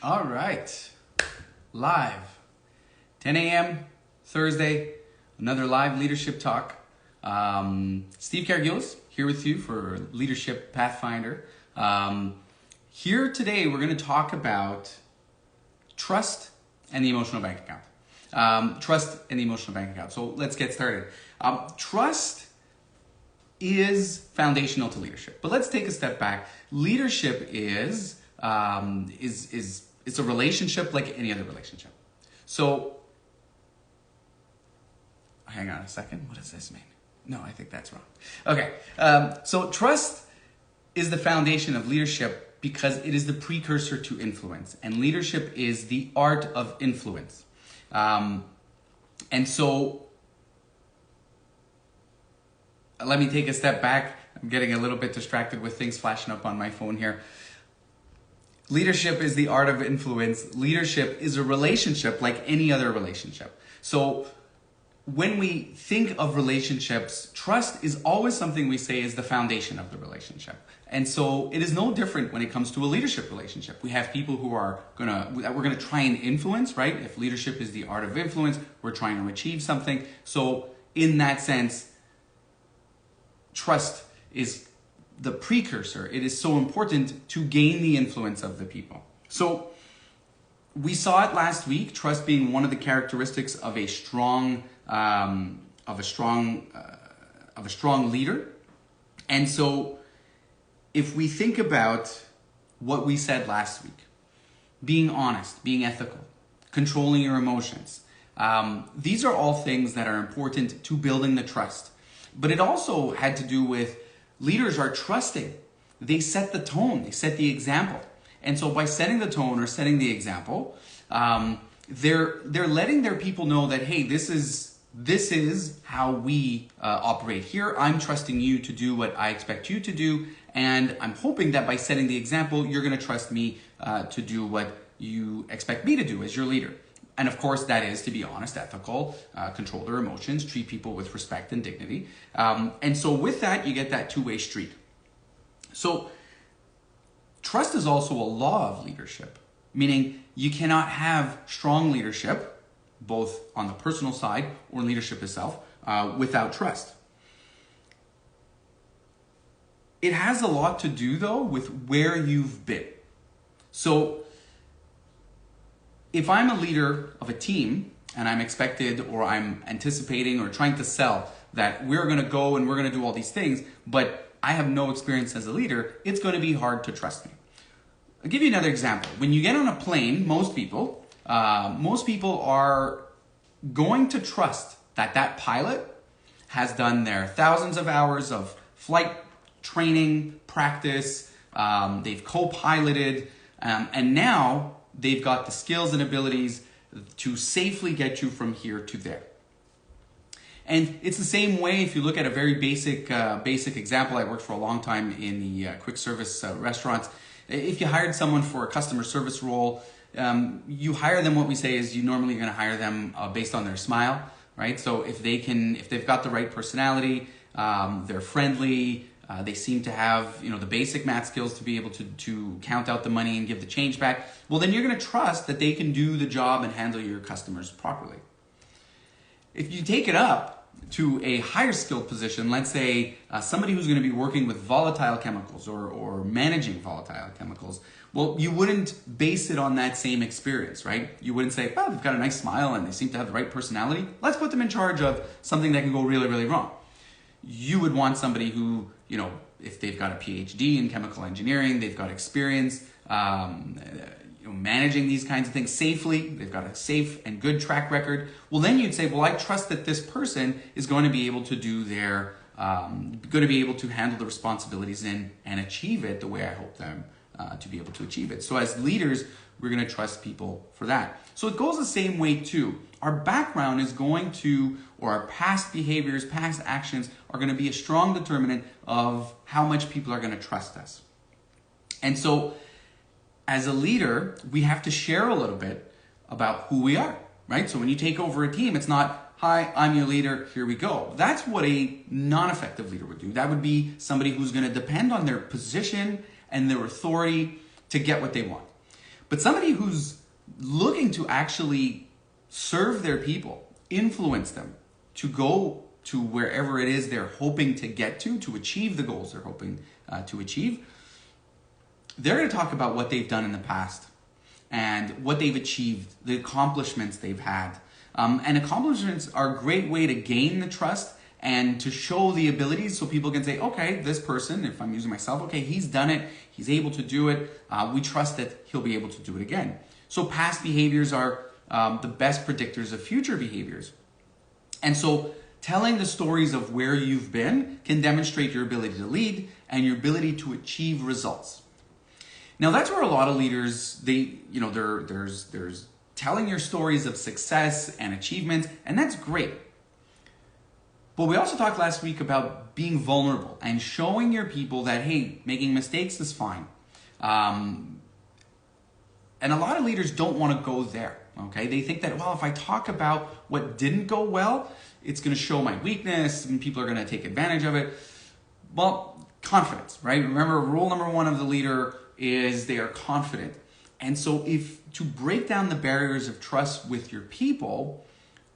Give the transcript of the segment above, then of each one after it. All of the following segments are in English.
All right, live, 10 a.m. Thursday, another live leadership talk. Steve Cargilis here with you for Leadership Pathfinder. Here today, we're going to talk about trust and the emotional bank account. Trust and the emotional bank account. So let's get started. Trust is foundational to leadership, but let's take a step back. Leadership is it's a relationship like any other relationship. So, hang on a second. What does this mean? No, I think that's wrong. Okay. So trust is the foundation of leadership because it is the precursor to influence, and leadership is the art of influence. And so, let me take a step back. I'm getting a little bit distracted with things flashing up on my phone here. Leadership is the art of influence. Leadership is a relationship like any other relationship. So when we think of relationships, trust is always something we say is the foundation of the relationship. And so it is no different when it comes to a leadership relationship. We have people who are we're gonna try and influence, right? If leadership is the art of influence, we're trying to achieve something. So in that sense, trust is the precursor. It is so important to gain the influence of the people. So we saw it last week, trust being one of the characteristics of a strong leader. And so if we think about what we said last week, being honest, being ethical, controlling your emotions, these are all things that are important to building the trust. But it also had to do with leaders are trusting. They set the tone. They set the example. And so by setting the tone or setting the example, they're letting their people know that, hey, this is how we operate here. I'm trusting you to do what I expect you to do. And I'm hoping that by setting the example, you're going to trust me to do what you expect me to do as your leader. And of course, that is to be honest, ethical, control their emotions, treat people with respect and dignity. And so with that, you get that two-way street. So trust is also a law of leadership, meaning you cannot have strong leadership, both on the personal side or leadership itself, without trust. It has a lot to do, though, with where you've been. So if I'm a leader of a team and I'm expected or I'm anticipating or trying to sell that we're going to go and we're going to do all these things, but I have no experience as a leader, it's going to be hard to trust me. I'll give you another example. When you get on a plane, most people are going to trust that that pilot has done their thousands of hours of flight training, practice, they've co-piloted, and now they've got the skills and abilities to safely get you from here to there. And it's the same way if you look at a very basic example. I worked for a long time in the quick service restaurants. If you hired someone for a customer service role, you hire them, what we say is you normally are going to hire them based on their smile, right? So if they've got the right personality, they're friendly, they seem to have, the basic math skills to be able to count out the money and give the change back. Well, then you're going to trust that they can do the job and handle your customers properly. If you take it up to a higher skilled position, let's say somebody who's going to be working with volatile chemicals or managing volatile chemicals, well, you wouldn't base it on that same experience, right? You wouldn't say, well, they've got a nice smile and they seem to have the right personality. Let's put them in charge of something that can go really, really wrong. You would want somebody who, if they've got a PhD in chemical engineering, they've got experience managing these kinds of things safely, they've got a safe and good track record. Well, then you'd say, well, I trust that this person is going to be able to do going to be able to handle the responsibilities and achieve it the way I hope them to be able to achieve it. So as leaders, we're going to trust people for that. So it goes the same way too. Our background is going to, or our past behaviors, past actions are going to be a strong determinant of how much people are going to trust us. And so as a leader, we have to share a little bit about who we are, right? So when you take over a team, it's not, hi, I'm your leader, here we go. That's what a non-effective leader would do. That would be somebody who's going to depend on their position and their authority to get what they want. But somebody who's looking to actually serve their people, influence them to go to wherever it is they're hoping to get to achieve the goals they're hoping to achieve, they're going to talk about what they've done in the past and what they've achieved, the accomplishments they've had. And accomplishments are a great way to gain the trust and to show the abilities so people can say, okay, this person, if I'm using myself, okay, he's done it, he's able to do it, we trust that he'll be able to do it again. So past behaviors are the best predictors of future behaviors. And so telling the stories of where you've been can demonstrate your ability to lead and your ability to achieve results. Now that's where a lot of leaders, there's telling your stories of success and achievement, and that's great. But we also talked last week about being vulnerable and showing your people that, hey, making mistakes is fine. And a lot of leaders don't want to go there, okay? They think that, well, if I talk about what didn't go well, it's going to show my weakness and people are going to take advantage of it. Well, confidence, right? Remember, rule number one of the leader is they are confident. And so to break down the barriers of trust with your people,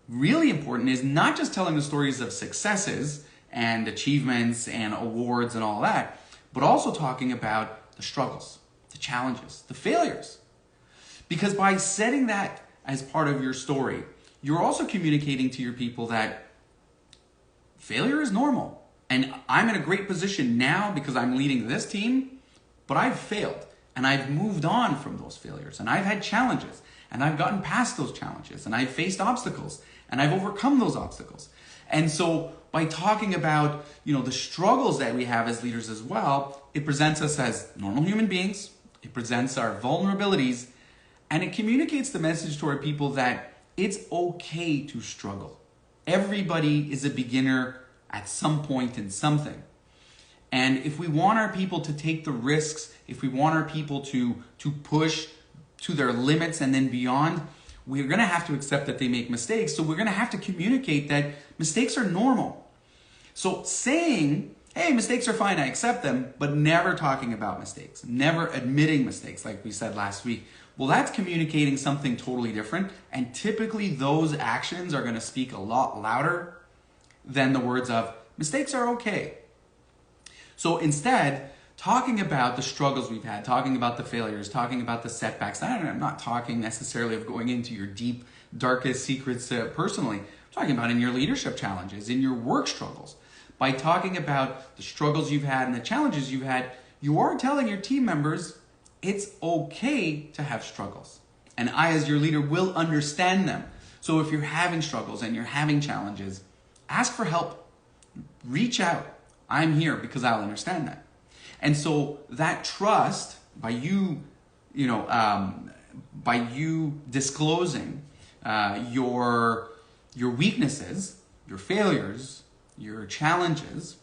really important is not just telling the stories of successes and achievements and awards and all that, but also talking about the struggles, the challenges, the failures. Because by setting that as part of your story, you're also communicating to your people that failure is normal. And I'm in a great position now because I'm leading this team, but I've failed and I've moved on from those failures and I've had challenges and I've gotten past those challenges and I've faced obstacles and I've overcome those obstacles. And so by talking about, the struggles that we have as leaders as well, it presents us as normal human beings. It presents our vulnerabilities, and it communicates the message to our people that it's okay to struggle. Everybody is a beginner at some point in something. And if we want our people to take the risks, if we want our people to push to their limits and then beyond, we're going to have to accept that they make mistakes. So we're going to have to communicate that mistakes are normal. So saying, hey, mistakes are fine, I accept them, but never talking about mistakes, never admitting mistakes, like we said last week, well, that's communicating something totally different. And typically those actions are going to speak a lot louder than the words of mistakes are okay. So instead, talking about the struggles we've had, talking about the failures, talking about the setbacks. I'm not talking necessarily of going into your deep, darkest secrets personally. I'm talking about in your leadership challenges, in your work struggles. By talking about the struggles you've had and the challenges you've had, you are telling your team members it's okay to have struggles. And I, as your leader, will understand them. So if you're having struggles and you're having challenges, ask for help. Reach out. I'm here because I'll understand that. And so that trust, by you disclosing your weaknesses, your failures, your challenges,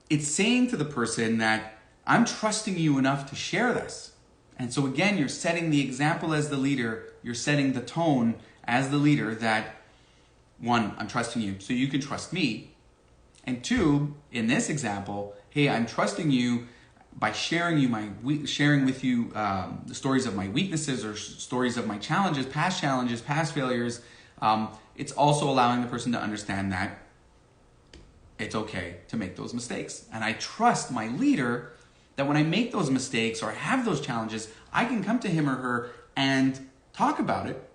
it's saying to the person that I'm trusting you enough to share this. And so again, you're setting the example as the leader, you're setting the tone as the leader that, one, I'm trusting you so you can trust me. And two, in this example, hey, I'm trusting you by sharing with you the stories of my weaknesses or stories of my challenges, past failures. It's also allowing the person to understand that it's okay to make those mistakes. And I trust my leader that when I make those mistakes or have those challenges, I can come to him or her and talk about it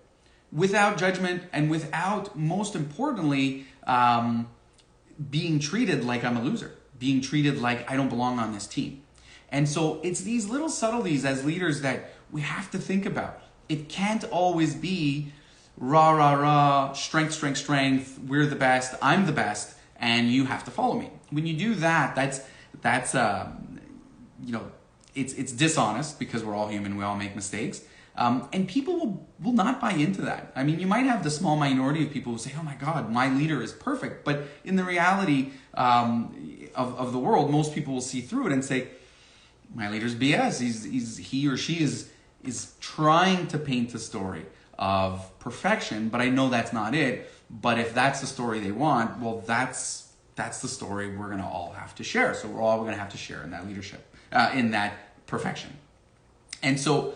without judgment and without, most importantly, being treated like I'm a loser, being treated like I don't belong on this team. And so it's these little subtleties as leaders that we have to think about. It can't always be rah, rah, rah, strength, strength, strength, we're the best, I'm the best, and you have to follow me. When you do that, it's dishonest because we're all human, we all make mistakes. And people will not buy into that. I mean, you might have the small minority of people who say, oh my God, my leader is perfect. But in the reality of the world, most people will see through it and say, my leader's BS. He or she is trying to paint a story of perfection, but I know that's not it. But if that's the story they want, well, that's the story we're going to all have to share. So we're all going to have to share in that leadership, in that perfection. And so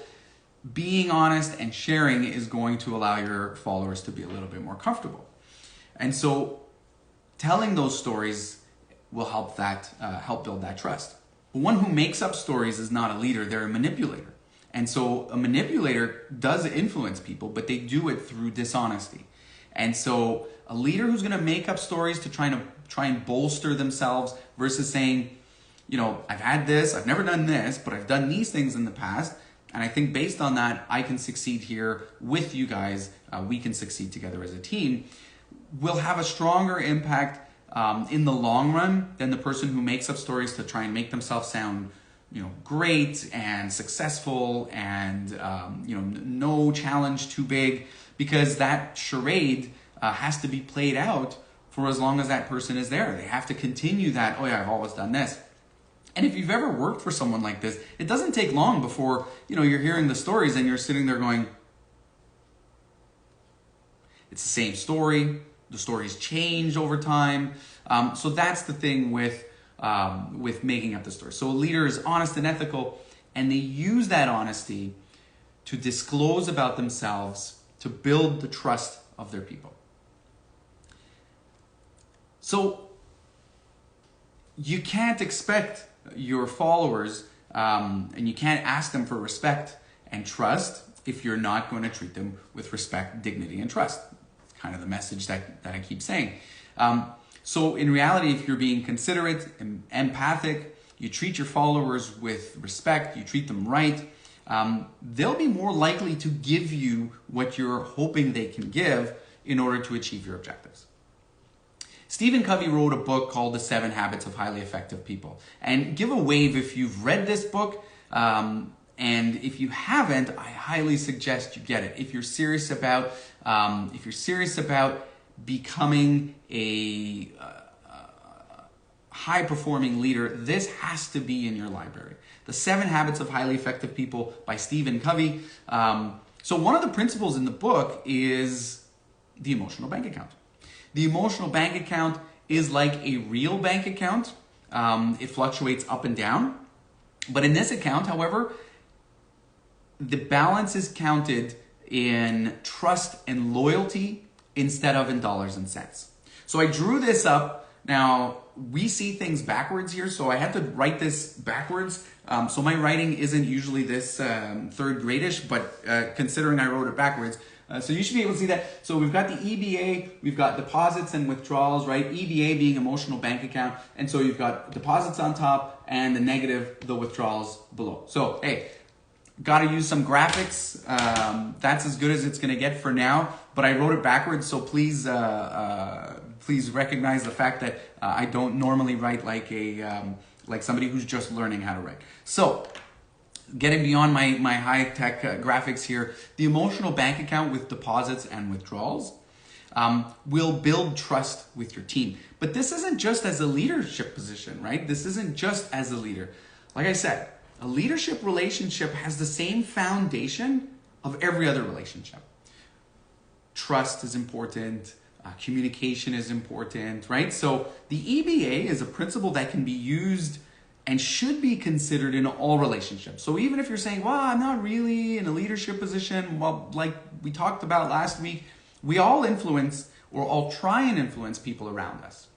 being honest and sharing is going to allow your followers to be a little bit more comfortable. And so telling those stories will help build that trust. But one who makes up stories is not a leader, they're a manipulator. And so a manipulator does influence people, but they do it through dishonesty. And so a leader who's going to make up stories to try and bolster themselves versus saying, I've had this, I've never done this, but I've done these things in the past. And I think based on that, I can succeed here with you guys. We can succeed together as a team. Will have a stronger impact in the long run than the person who makes up stories to try and make themselves sound, great and successful and, no challenge too big, because that charade has to be played out for as long as that person is there. They have to continue that, oh yeah, I've always done this. And if you've ever worked for someone like this, it doesn't take long before, you're hearing the stories and you're sitting there going, it's the same story. The stories change over time. So that's the thing with making up the story. So a leader is honest and ethical, and they use that honesty to disclose about themselves to build the trust of their people. So you can't expect your followers and you can't ask them for respect and trust if you're not going to treat them with respect, dignity, and trust. It's kind of the message that I keep saying. So in reality, if you're being considerate and empathic, you treat your followers with respect, you treat them right, they'll be more likely to give you what you're hoping they can give in order to achieve your objectives. Stephen Covey wrote a book called The 7 Habits of Highly Effective People. And give a wave if you've read this book. And if you haven't, I highly suggest you get it. If you're serious about becoming a high-performing leader, this has to be in your library. The 7 Habits of Highly Effective People by Stephen Covey. So one of the principles in the book is the emotional bank account. The emotional bank account is like a real bank account. It fluctuates up and down. But in this account, however, the balance is counted in trust and loyalty instead of in dollars and cents. So I drew this up. Now, we see things backwards here, so I had to write this backwards. So my writing isn't usually this third grade-ish, but considering I wrote it backwards, so you should be able to see that. So we've got the EBA, we've got deposits and withdrawals, right? EBA being emotional bank account. And so you've got deposits on top and the negative, the withdrawals below. So, hey, got to use some graphics. That's as good as it's going to get for now. But I wrote it backwards, so please recognize the fact that I don't normally write like somebody who's just learning how to write. So, getting beyond my high-tech graphics here, the emotional bank account with deposits and withdrawals will build trust with your team. But this isn't just as a leadership position, right? This isn't just as a leader. Like I said, a leadership relationship has the same foundation of every other relationship. Trust is important. Communication is important, right? So the EBA is a principle that can be used and should be considered in all relationships. So even if you're saying, well, I'm not really in a leadership position, well, like we talked about last week, we all influence or all try and influence people around us.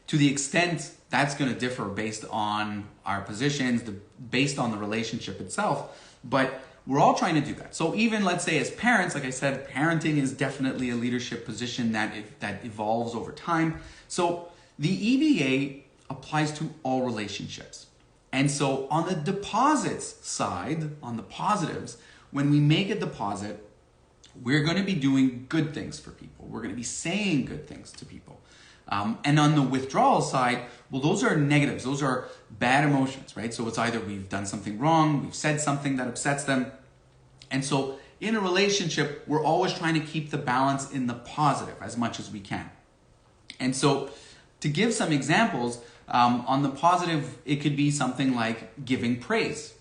To the extent that's going to differ based on our positions, based on the relationship itself, but we're all trying to do that. So even let's say as parents, like I said, parenting is definitely a leadership position that evolves over time. So the EBA applies to all relationships. And so on the deposits side, on the positives, when we make a deposit, we're going to be doing good things for people. We're going to be saying good things to people. And on the withdrawal side, well, those are negatives. Those are bad emotions, right? So it's either we've done something wrong, we've said something that upsets them. And so in a relationship, we're always trying to keep the balance in the positive as much as we can. And so to give some examples, on the positive, it could be something like giving praise,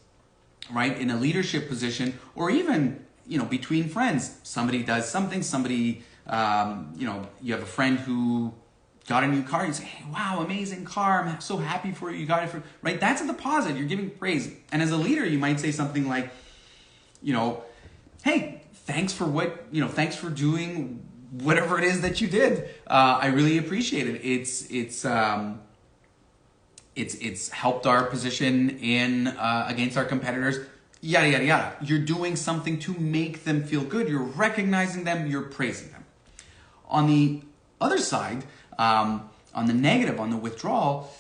right? In a leadership position, or even, between friends. Somebody does something, you have a friend who got a new car, you say, hey, wow, amazing car. I'm so happy for you. You got it for, right? That's a deposit. You're giving praise. And as a leader, you might say something like, hey, thanks for thanks for doing whatever it is that you did. I really appreciate it. It's helped our position in against our competitors. Yada yada yada. You're doing something to make them feel good. You're recognizing them. You're praising them. On the other side, on the negative, on the withdrawal,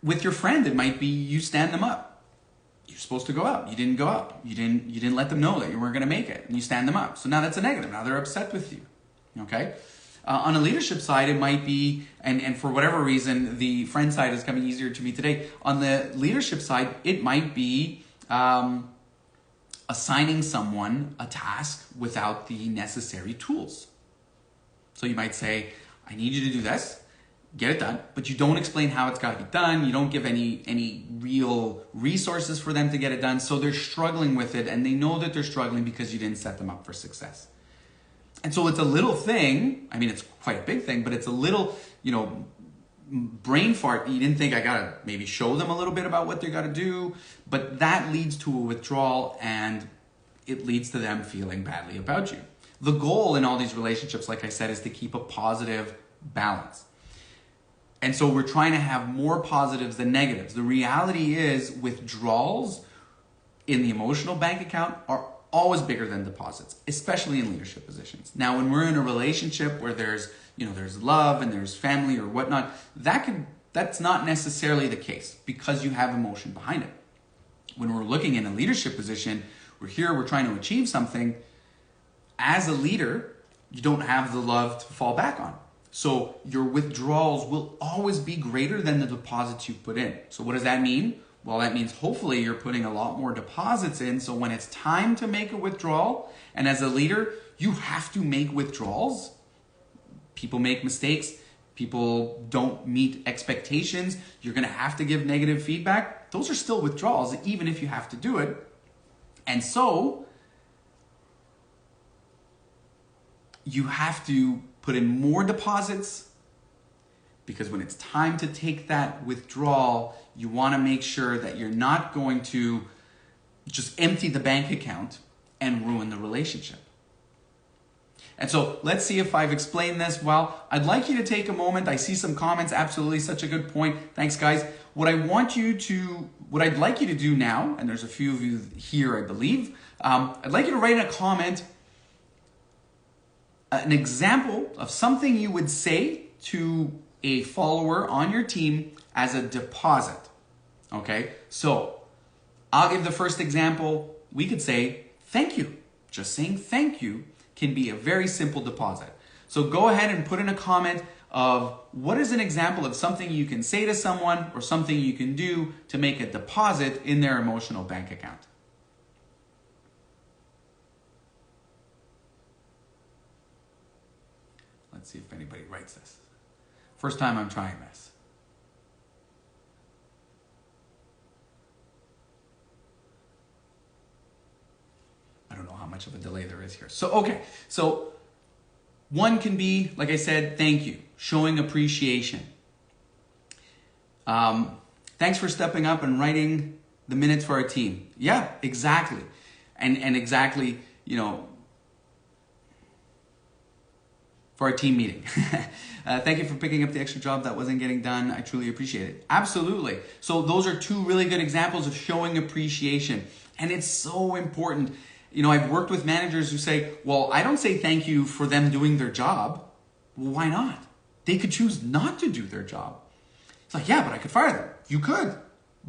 with your friend, it might be you stand them up. You're supposed to go out. You didn't go out. You didn't let them know that you weren't going to make it, and you stand them up. So now that's a negative. Now they're upset with you. Okay. On a leadership side, it might be, and for whatever reason, the friend side is coming easier to me today. On the leadership side, it might be assigning someone a task without the necessary tools. So you might say, I need you to do this, get it done, but you don't explain how it's got to be done. You don't give any real resources for them to get it done. So they're struggling with it, and they know that they're struggling because you didn't set them up for success. And so it's a little thing. I mean, it's quite a big thing, but it's a little, brain fart. You didn't think I got to maybe show them a little bit about what they got to do, but that leads to a withdrawal, and it leads to them feeling badly about you. The goal in all these relationships, like I said, is to keep a positive balance. And so we're trying to have more positives than negatives. The reality is withdrawals in the emotional bank account are always bigger than deposits, especially in leadership positions. Now, when we're in a relationship where there's love and there's family or whatnot, that's not necessarily the case because you have emotion behind it. When we're looking in a leadership position, we're trying to achieve something. As a leader, you don't have the love to fall back on. So your withdrawals will always be greater than the deposits you put in. So what does that mean? Well, that means hopefully you're putting a lot more deposits in. So when it's time to make a withdrawal, and as a leader, you have to make withdrawals. People make mistakes. People don't meet expectations. You're going to have to give negative feedback. Those are still withdrawals, even if you have to do it. And so you have to put in more deposits, because when it's time to take that withdrawal, you want to make sure that you're not going to just empty the bank account and ruin the relationship. And so let's see if I've explained this well. I'd like you to take a moment. I see some comments. Absolutely, such a good point. Thanks, guys. What I'd like you to do now, and there's a few of you here, I believe, I'd like you to write in a comment an example of something you would say to a follower on your team as a deposit. Okay, so I'll give the first example. We could say, thank you. Just saying thank you can be a very simple deposit. So go ahead and put in a comment of what is an example of something you can say to someone or something you can do to make a deposit in their emotional bank account. Let's see if anybody writes this. First time I'm trying this. I don't know how much of a delay there is here. So one can be, like I said, thank you, showing appreciation. Thanks for stepping up and writing the minutes for our team. Yeah, exactly. And exactly, for our team meeting. Thank you for picking up the extra job that wasn't getting done. I truly appreciate it. Absolutely. So those are two really good examples of showing appreciation. And it's so important. I've worked with managers who say, well, I don't say thank you for them doing their job. Well, why not? They could choose not to do their job. It's like, yeah, but I could fire them. You could,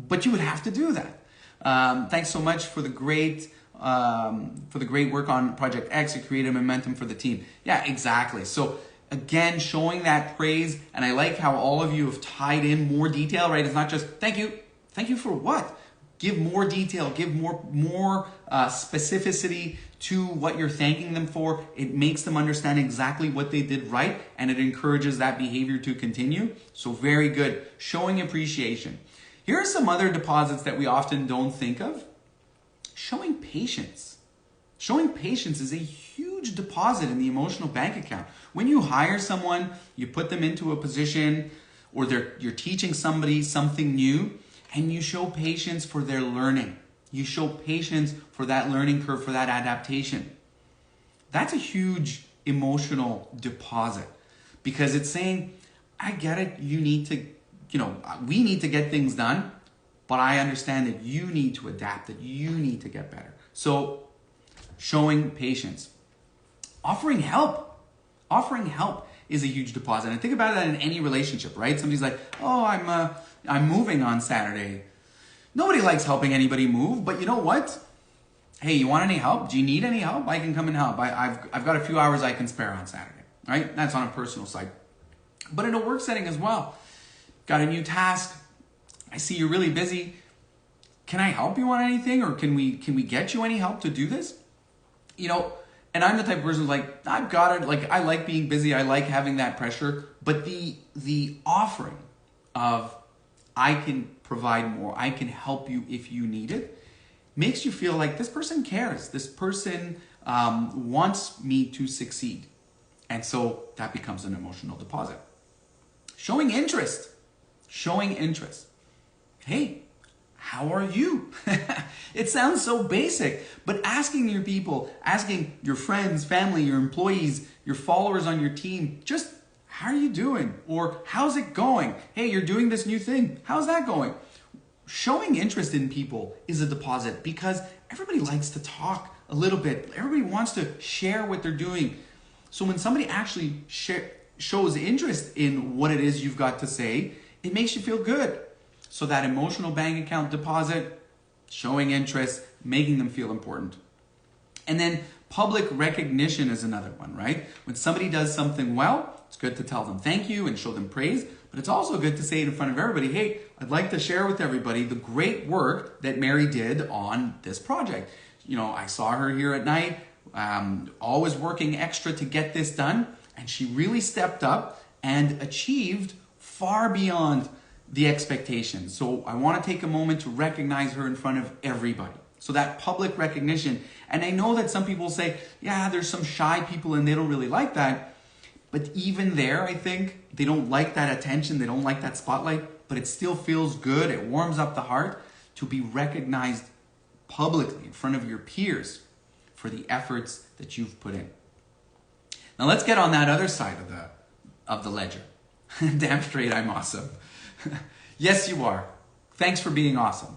but you would have to do that. Thanks so much for the great work on Project X. It created momentum for the team. Yeah, exactly. So again, showing that praise, and I like how all of you have tied in more detail, right? It's not just thank you. Thank you for what? Give more detail, give more specificity to what you're thanking them for. It makes them understand exactly what they did right, and it encourages that behavior to continue. So very good. Showing appreciation. Here are some other deposits that we often don't think of. Showing patience. Showing patience is a huge huge deposit in the emotional bank account. When you hire someone, you put them into a position, or you're teaching somebody something new, and you show patience for their learning. You show patience for that learning curve, for that adaptation. That's a huge emotional deposit, because it's saying, I get it, you need to, we need to get things done, but I understand that you need to adapt, that you need to get better. So showing patience. Offering help is a huge deposit. And think about that in any relationship, right? Somebody's like, oh, I'm moving on Saturday. Nobody likes helping anybody move, but you know what? Hey, you want any help? Do you need any help? I can come and help. I've got a few hours I can spare on Saturday, right? That's on a personal side. But in a work setting as well, got a new task. I see you're really busy. Can I help you on anything? Or can we get you any help to do this? And I'm the type of person who's like, I've got it. Like, I like being busy. I like having that pressure. But the offering of, I can provide more, I can help you if you need it, makes you feel like this person cares. This person wants me to succeed. And so that becomes an emotional deposit. Showing interest. Hey, how are you? It sounds so basic, but asking your people, asking your friends, family, your employees, your followers on your team, just how are you doing? Or how's it going? Hey, you're doing this new thing. How's that going? Showing interest in people is a deposit, because everybody likes to talk a little bit. Everybody wants to share what they're doing. So when somebody actually shows interest in what it is you've got to say, it makes you feel good. So that emotional bank account deposit, showing interest, making them feel important. And then public recognition is another one, right? When somebody does something well, it's good to tell them thank you and show them praise, but it's also good to say it in front of everybody, hey, I'd like to share with everybody the great work that Mary did on this project. I saw her here at night, always working extra to get this done, and she really stepped up and achieved far beyond the expectations. So I want to take a moment to recognize her in front of everybody. So that public recognition. And I know that some people say, yeah, there's some shy people and they don't really like that. But even there, I think they don't like that attention. They don't like that spotlight, but it still feels good. It warms up the heart to be recognized publicly in front of your peers for the efforts that you've put in. Now let's get on that other side of the ledger. Damn straight, I'm awesome. Yes, you are. Thanks for being awesome.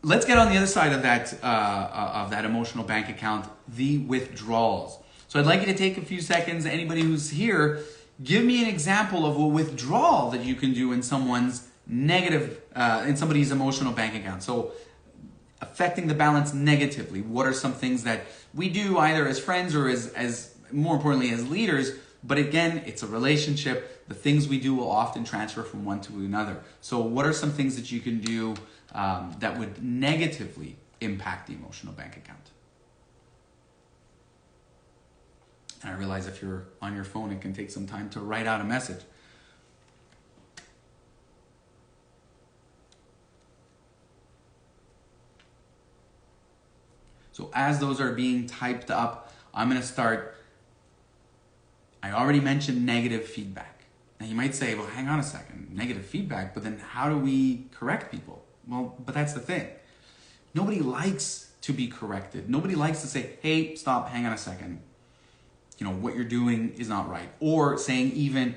Let's get on the other side of that emotional bank account, the withdrawals. So I'd like you to take a few seconds. Anybody who's here, give me an example of a withdrawal that you can do in someone's in somebody's emotional bank account. So affecting the balance negatively. What are some things that we do either as friends or as more importantly as leaders? But again, it's a relationship. The things we do will often transfer from one to another. So what are some things that you can do that would negatively impact the emotional bank account? And I realize if you're on your phone, it can take some time to write out a message. So as those are being typed up, I'm going to start. I already mentioned negative feedback. Now you might say, well, hang on a second, negative feedback, but then how do we correct people? Well, but that's the thing. Nobody likes to be corrected. Nobody likes to say, hey, stop, hang on a second. What you're doing is not right. Or saying even,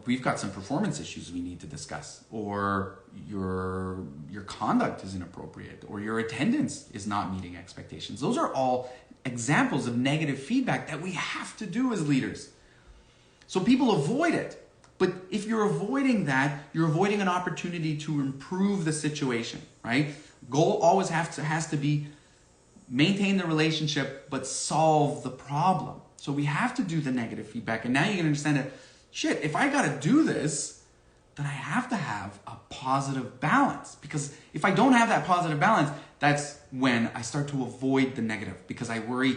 we've got some performance issues we need to discuss, or your conduct is inappropriate, or your attendance is not meeting expectations. Those are all examples of negative feedback that we have to do as leaders. So people avoid it. But if you're avoiding that, you're avoiding an opportunity to improve the situation, right? Goal always has to be maintain the relationship, but solve the problem. So we have to do the negative feedback. And now you can understand that, shit, if I got to do this, then I have to have a positive balance. Because if I don't have that positive balance, that's when I start to avoid the negative. Because I worry,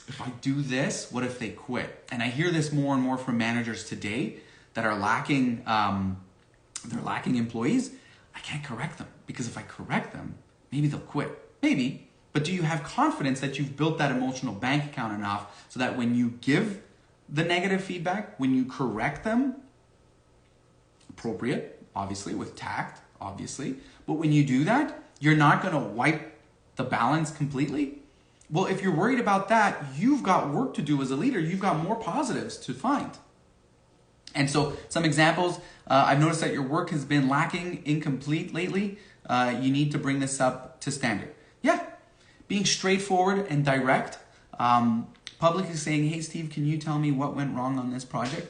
if I do this, what if they quit? And I hear this more and more from managers today that are lacking, they're lacking employees. I can't correct them. Because if I correct them, maybe they'll quit. Maybe. But do you have confidence that you've built that emotional bank account enough so that when you give the negative feedback, when you correct them, appropriate, obviously, with tact, obviously, but when you do that, you're not going to wipe the balance completely? Well, if you're worried about that, you've got work to do as a leader. You've got more positives to find. And so some examples, I've noticed that your work has been lacking, incomplete lately. You need to bring this up to standard. Yeah, being straightforward and direct. Publicly saying, hey, Steve, can you tell me what went wrong on this project?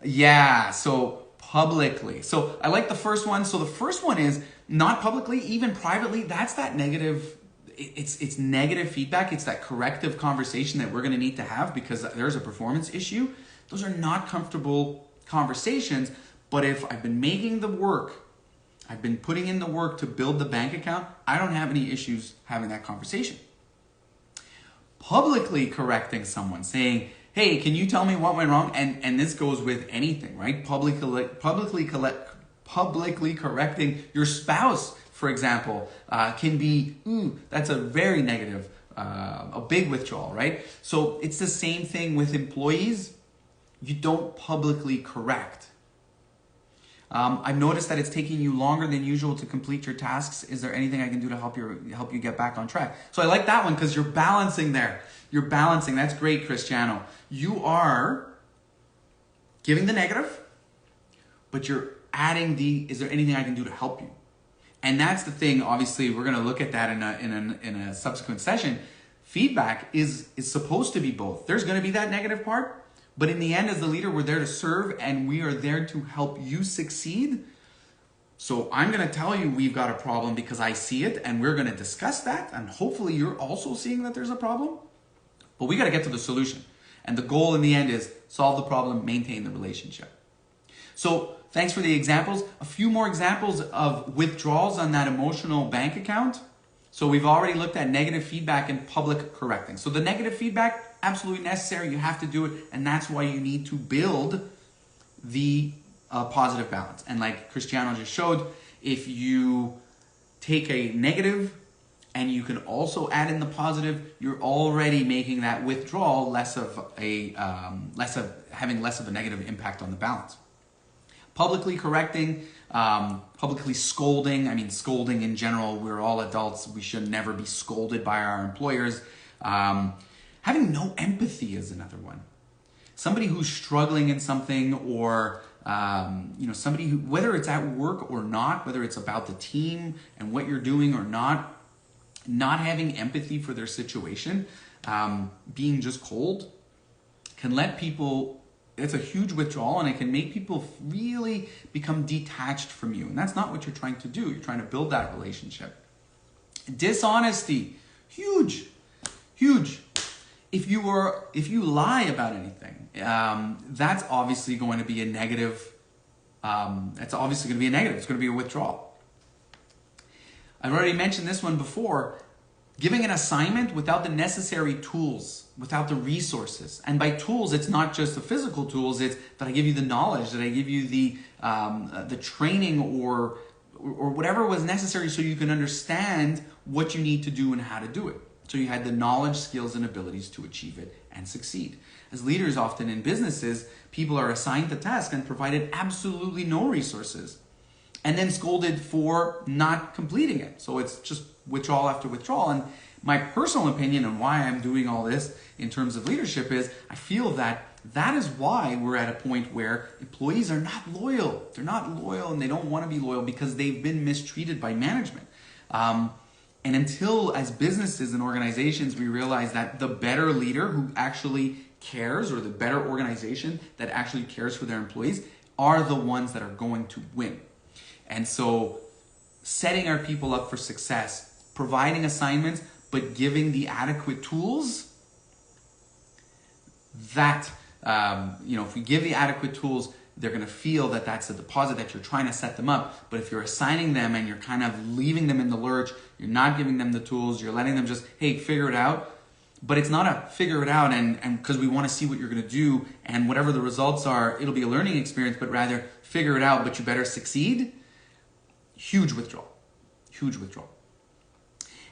Yeah, so publicly. So I like the first one. So the first one is not publicly, even privately. That's that negative. It's negative feedback. It's that corrective conversation that we're going to need to have because there's a performance issue. Those are not comfortable conversations. But if I've been making the work, I've been putting in the work to build the bank account, I don't have any issues having that conversation. Publicly correcting someone, saying, hey, can you tell me what went wrong? And this goes with anything, right? Publicly correcting your spouse, for example, can be, that's a very negative, a big withdrawal, right? So it's the same thing with employees. You don't publicly correct. I've noticed that it's taking you longer than usual to complete your tasks. Is there anything I can do to help you get back on track? So I like that one because you're balancing there. You're balancing. That's great, Cristiano. You are giving the negative, but you're adding is there anything I can do to help you? And that's the thing. Obviously, we're going to look at that in a subsequent session. Feedback is supposed to be both. There's going to be that negative part, but in the end, as the leader, we're there to serve and we are there to help you succeed. So I'm going to tell you we've got a problem because I see it and we're going to discuss that. And hopefully you're also seeing that there's a problem. But we got to get to the solution. And the goal in the end is solve the problem, maintain the relationship. So thanks for the examples. A few more examples of withdrawals on that emotional bank account. So we've already looked at negative feedback and public correcting. So the negative feedback, absolutely necessary. You have to do it. And that's why you need to build the positive balance. And like Cristiano just showed, if you take a negative and you can also add in the positive, you're already making that withdrawal having less of a negative impact on the balance. Publicly correcting, publicly scolding. I mean, scolding in general, we're all adults. We should never be scolded by our employers. Having no empathy is another one. Somebody who's struggling in something or, somebody who, whether it's at work or not, whether it's about the team and what you're doing or not having empathy for their situation, being just cold can let people, it's a huge withdrawal and it can make people really become detached from you. And that's not what you're trying to do. You're trying to build that relationship. Dishonesty, huge. If you lie about anything, that's obviously going to be a negative. It's going to be a withdrawal. I've already mentioned this one before. Giving an assignment without the necessary tools, without the resources. And by tools, it's not just the physical tools. It's that I give you the knowledge, that I give you the training or whatever was necessary so you can understand what you need to do and how to do it. So you had the knowledge, skills, and abilities to achieve it and succeed. As leaders, often in businesses, people are assigned the task and provided absolutely no resources and then scolded for not completing it. So it's just withdrawal after withdrawal. And my personal opinion on why I'm doing all this in terms of leadership is I feel that is why we're at a point where employees are not loyal. They're not loyal and they don't want to be loyal because they've been mistreated by management. And until as businesses and organizations, we realize that the better leader who actually cares or the better organization that actually cares for their employees are the ones that are going to win. And so setting our people up for success, providing assignments, but giving the adequate tools, that, if we give the adequate tools, they're going to feel that that's a deposit that you're trying to set them up. But if you're assigning them and you're kind of leaving them in the lurch, you're not giving them the tools, you're letting them just, hey, figure it out. But it's not a figure it out and because we want to see what you're going to do and whatever the results are, it'll be a learning experience, but rather figure it out, but you better succeed. Huge withdrawal.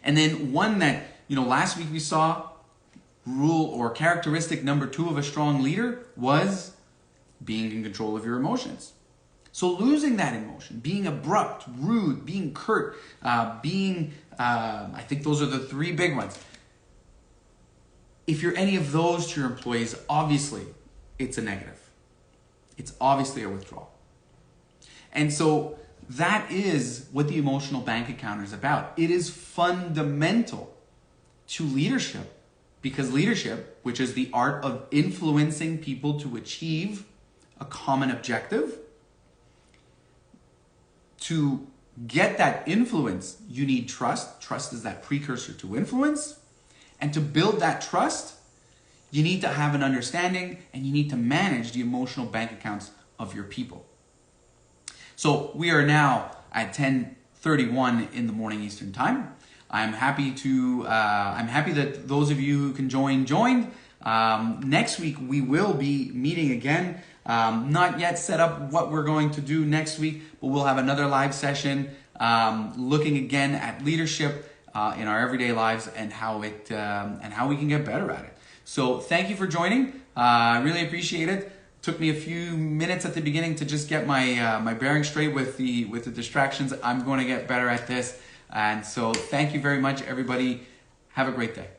And then one that last week we saw rule or characteristic number 2 of a strong leader was being in control of your emotions. So losing that emotion, being abrupt, rude, being curt, I think those are the 3 big ones. If you're any of those to your employees, obviously it's a negative. It's obviously a withdrawal. And so that is what the emotional bank account is about. It is fundamental to leadership, because leadership, which is the art of influencing people to achieve a common objective, to get that influence, you need trust. Trust is that precursor to influence. And to build that trust, you need to have an understanding and you need to manage the emotional bank accounts of your people. So we are now at 10:31 in the morning Eastern Time. I'm happy that those of you who can joined. Next week we will be meeting again. Not yet set up what we're going to do next week, but we'll have another live session looking again at leadership in our everyday lives and how we can get better at it. So thank you for joining. I really appreciate it. Took me a few minutes at the beginning to just get my bearings straight with the distractions. I'm going to get better at this. And so thank you very much, everybody. Have a great day.